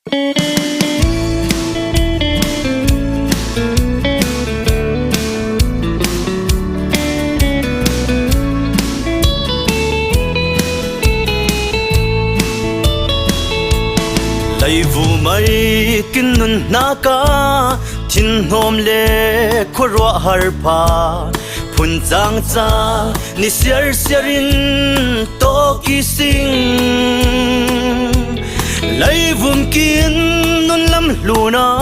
lấy vụ mấy kinh nun naka tin hôm lệ khua roa har pa phun giang cha ni siar siarin to ki sing lấy vùng kín nun lam luna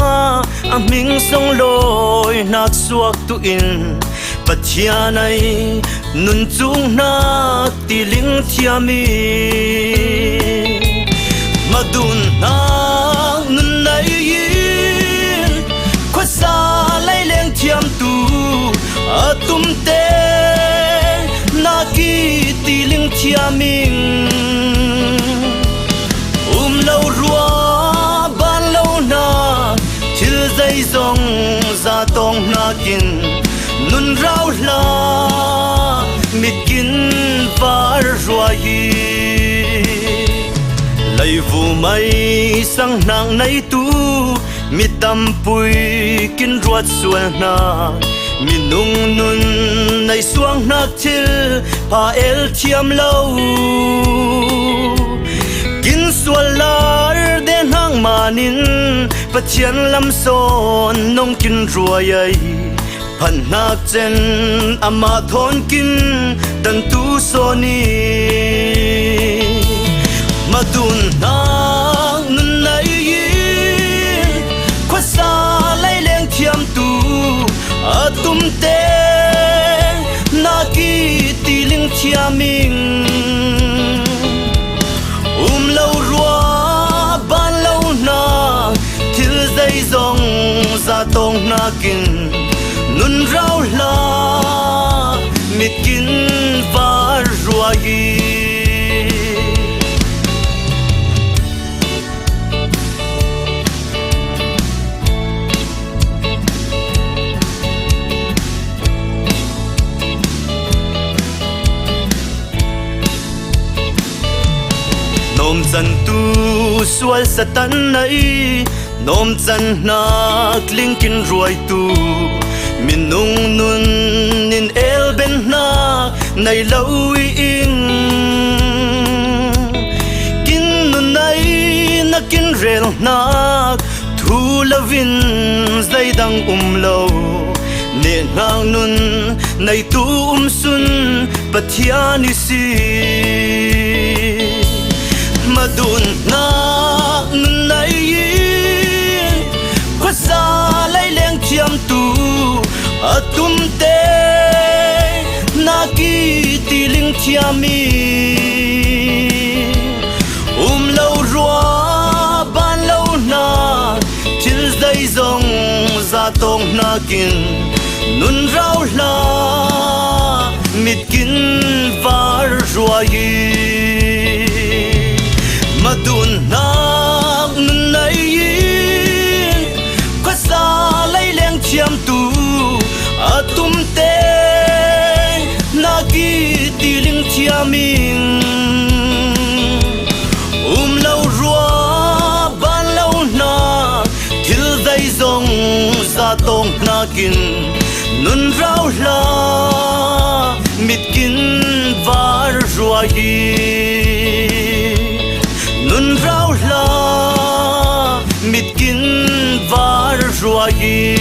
aming song loi nak suak tu in pathia này nun chung nak ti ling thiami madun na nun nai yin khwa sa lai leng thiam tu atum te na ki ti ling thiaming lo rua ban lâu na thil dây dòng ra tong na kin nun rau la mit kin var rua hi lấy vụ mai sang nang nay tu mi tam pui kin ruat suan na mi nung nun nay suang na thil pa el thiam lâu kin sualar den hang manin pathian lam son nong kin ruai phan nak chen ama thon kin tan tu soni madun nang nun nai yin khwa sa lai leng thiam tu atum te na ki ti ling thiaming lâu rua ban lâu na thil dây dòng ra tong na kin nun rau la mit kin var rua hi nom zan tu sual satan nai nom zan nak linkin ruai tu min nung nun nin el ben na nai lâu in kin nun nai na kin rel nak thu lavin zai dang lâu ne nang nun nai tu sun pathiani si madun na nun nai yin khwa sa lai leng thiam tu atum te na ki ti ling thiami lâu rua ban lâu na thil dây dòng ra tong na kin nun rau la mit kin var rua yi madun nang nun nai yin khwa sa lai leng thiam tu atum te na ki ti ling thiaming lâu rua ban lâu na thil dây dòng ra tong na kin nun rau la mit kin var rua hi nun rau la mit kin var rua hi